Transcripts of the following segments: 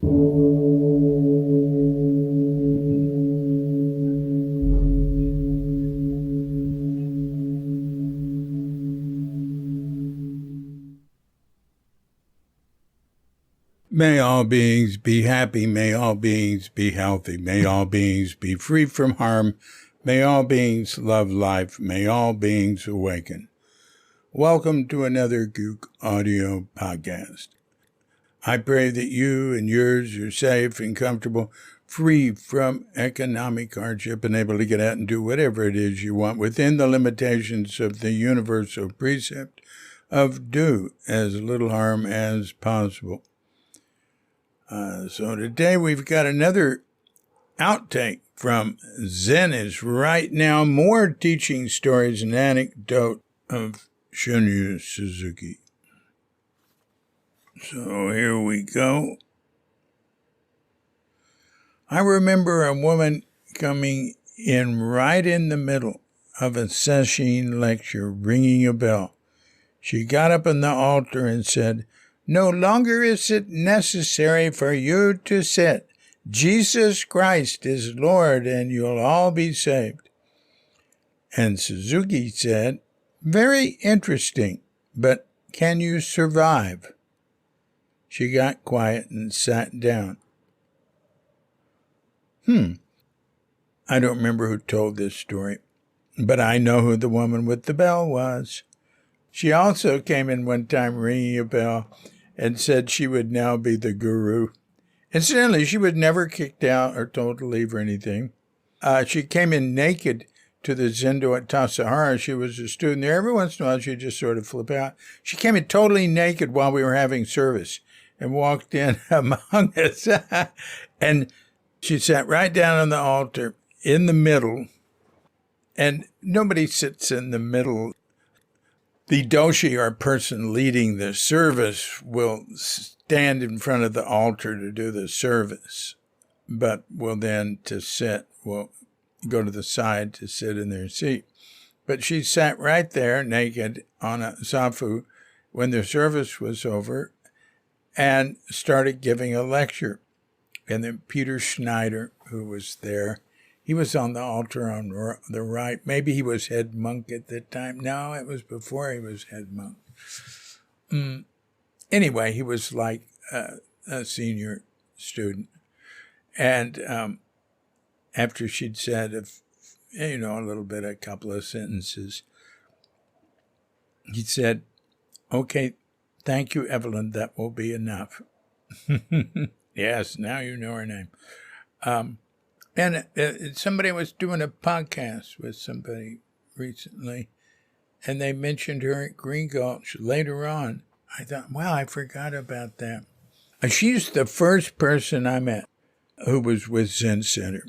May all beings be happy. May all beings be healthy. May all beings be free from harm. May all beings love life. May all beings awaken. Welcome to another Gook Audio podcast. I pray that you and yours are safe and comfortable, free from economic hardship, and able to get out and do whatever it is you want within the limitations of the universal precept of do as little harm as possible. So today we've got another outtake from Zen is Right Now, more teaching stories and anecdote of Shunryu Suzuki. So here we go. I remember a woman coming in right in the middle of a sesshin lecture, ringing a bell. She got up on the altar and said, "No longer is it necessary for you to sit. Jesus Christ is Lord, and you'll all be saved." And Suzuki said, "Very interesting, but can you survive?" She got quiet and sat down. I don't remember who told this story, but I know who the woman with the bell was. She also came in one time ringing a bell and said she would now be the guru. Incidentally, she was never kicked out or told to leave or anything. She came in naked to the Zendo at Tassajara. She was a student there. Every once in a while, she'd just sort of flip out. She came in totally naked while we were having service and walked in among us. And she sat right down on the altar in the middle. And nobody sits in the middle. The doshi, or person leading the service, will stand in front of the altar to do the service, but will then will go to the side to sit in their seat. But she sat right there naked on a zafu when the service was over and started giving a lecture. And then Peter Schneider, who was there, he was on the altar on the right. Maybe he was head monk at the time. No, it was before he was head monk. Anyway, he was like a senior student. And after she'd said, a couple of sentences, he said, "Okay, thank you, Evelyn. That will be enough." Yes, now you know her name. And somebody was doing a podcast with somebody recently, and they mentioned her at Green Gulch later on. I thought, wow, I forgot about that. She's the first person I met who was with Zen Center.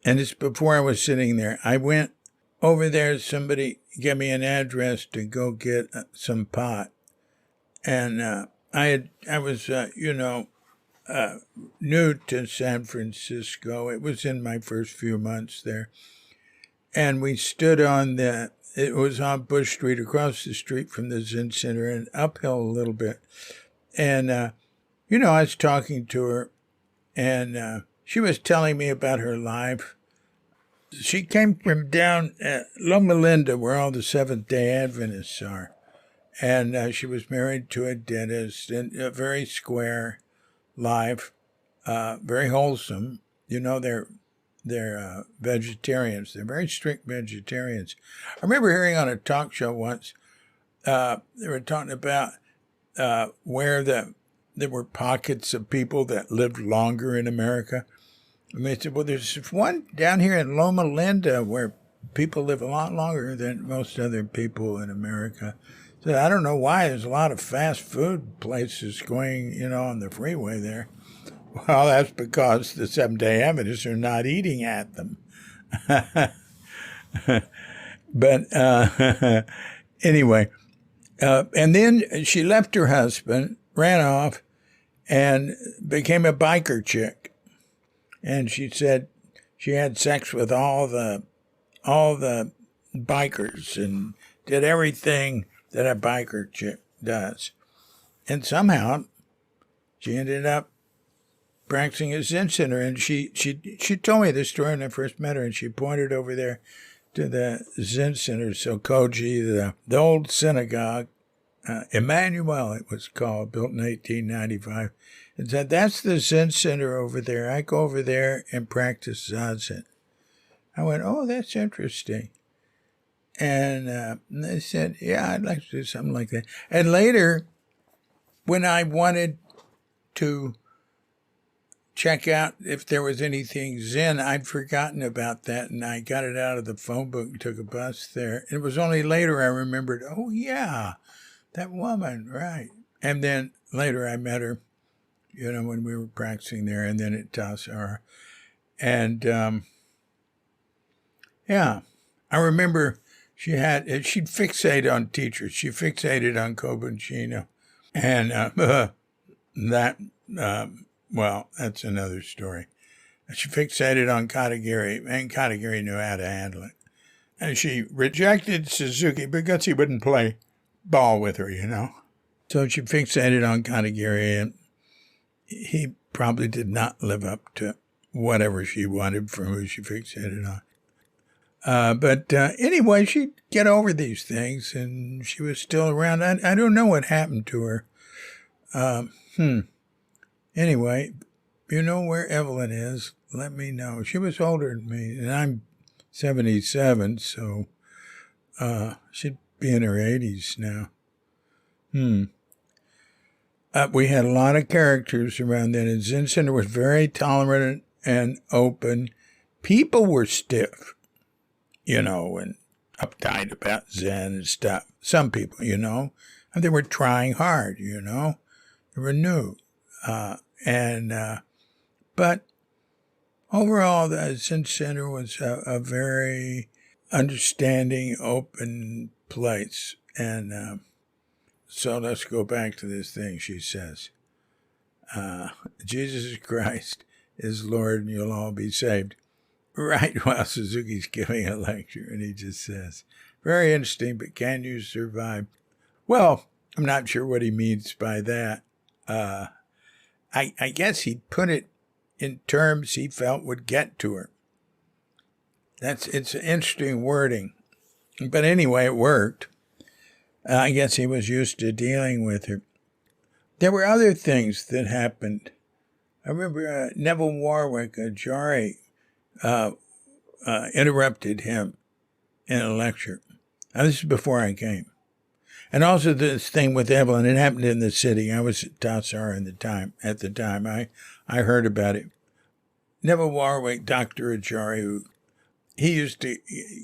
And it's before I was sitting there. I went over there, somebody gave me an address to go get some pot. And I was new to San Francisco. It was in my first few months there. And we stood it was on Bush Street, across the street from the Zen Center, and uphill a little bit. And, I was talking to her, and she was telling me about her life. She came from down at Loma Linda, where all the Seventh-day Adventists are. And she was married to a dentist, and a very square life, very wholesome. They're vegetarians. They're very strict vegetarians. I remember hearing on a talk show once, they were talking about where there were pockets of people that lived longer in America. And they said, well, there's one down here in Loma Linda where people live a lot longer than most other people in America. So I don't know why there's a lot of fast food places going, on the freeway there. Well, that's because the Seventh-day Adventists are not eating at them. But anyway, and then she left her husband, ran off, and became a biker chick. And she said she had sex with all the bikers and did everything that a biker chick does. And somehow she ended up practicing at Zen Center, and she told me this story when I first met her, and she pointed over there to the Zen Center, Sokoji, the old synagogue, Emmanuel it was called, built in 1895, and said, that's the Zen Center over there. I go over there and practice Zazen. I went, oh, that's interesting. And they said, yeah, I'd like to do something like that. And later, when I wanted to check out if there was anything Zen, I'd forgotten about that, and I got it out of the phone book and took a bus there. It was only later I remembered, oh, yeah, that woman, right. And then later I met her, when we were practicing there, and then at Tassar. And, yeah, I remember she'd fixate on teachers. She fixated on Kobuchino. And well, that's another story. She fixated on Katagiri, and Katagiri knew how to handle it. And she rejected Suzuki because he wouldn't play ball with her, So she fixated on Katagiri, and he probably did not live up to whatever she wanted from who she fixated on. But anyway, she'd get over these things, and she was still around. I don't know what happened to her. Anyway, you know where Evelyn is, let me know. She was older than me, and I'm 77, so she'd be in her 80s now. We had a lot of characters around then, and Zen Center was very tolerant and open. People were stiff, and uptight about Zen and stuff. Some people, and they were trying hard, They were new. But overall, the Zen Center was a very understanding, open place. And so let's go back to this thing she says. Jesus Christ is Lord and you'll all be saved. Right while Suzuki's giving a lecture, and he just says, very interesting, but can you survive? Well, I'm not sure what he means by that. I guess he put it in terms he felt would get to her. It's an interesting wording. But anyway, it worked. I guess he was used to dealing with her. There were other things that happened. I remember Neville Warwick, Jari, interrupted him in a lecture. Now, this is before I came. And also this thing with Evelyn, it happened in the city. I was at Tassar at the time. I heard about it. Neville Warwick, Dr. Ajari, he used to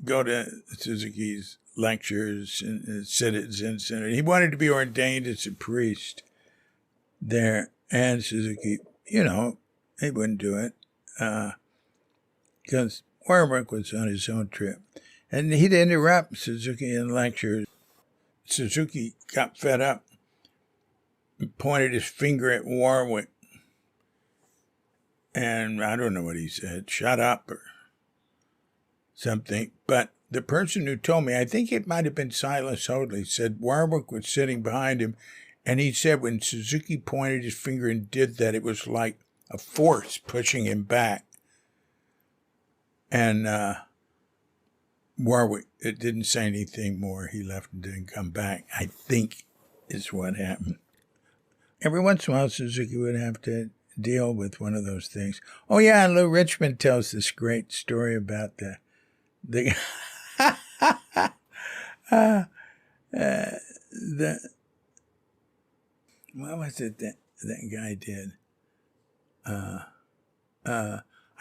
go to Suzuki's lectures and sit at Zen Center. He wanted to be ordained as a priest there. And Suzuki, he wouldn't do it because Warwick was on his own trip. And he'd interrupt Suzuki in lectures. Suzuki got fed up and pointed his finger at Warwick. And I don't know what he said, shut up or something. But the person who told me, I think it might have been Silas Hoadley, said Warwick was sitting behind him. And he said when Suzuki pointed his finger and did that, it was like a force pushing him back. And Warwick, it didn't say anything more. He left and didn't come back, I think is what happened. Every once in a while, Suzuki would have to deal with one of those things. Oh, yeah, Lou Richmond tells this great story about the what was it that guy did?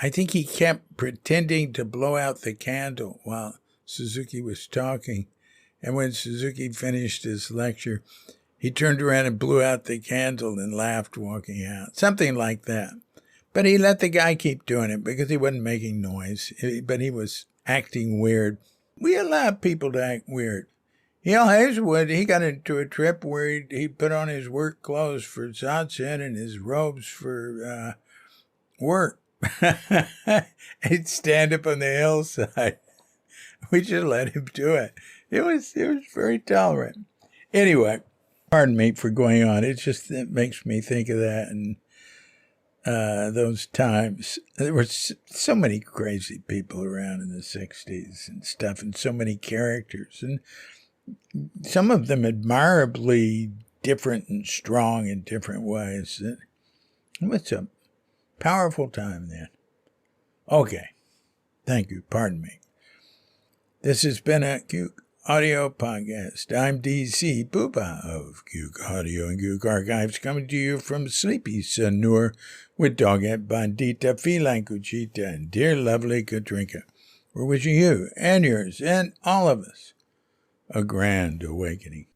I think he kept pretending to blow out the candle while Suzuki was talking. And when Suzuki finished his lecture, he turned around and blew out the candle and laughed walking out. Something like that. But he let the guy keep doing it because he wasn't making noise. But he was acting weird. We allow people to act weird. Hale Hazelwood, he got into a trip where he put on his work clothes for Zazen and his robes for work. He'd stand up on the hillside. We just let him do it. It was very tolerant. Anyway, pardon me for going on. It makes me think of that. And those times. There were so many crazy people around in the 60s and stuff, and so many characters, and some of them admirably different and strong in different ways. It was a powerful time then. Okay. Thank you. Pardon me. This has been a Gook Audio Podcast. I'm DC Booba of Gook Audio and Gook Archives, coming to you from sleepy Sanur with Dogette Bandita, Feline Cuchita, and dear lovely Katrinka. We're wishing you and yours and all of us a grand awakening.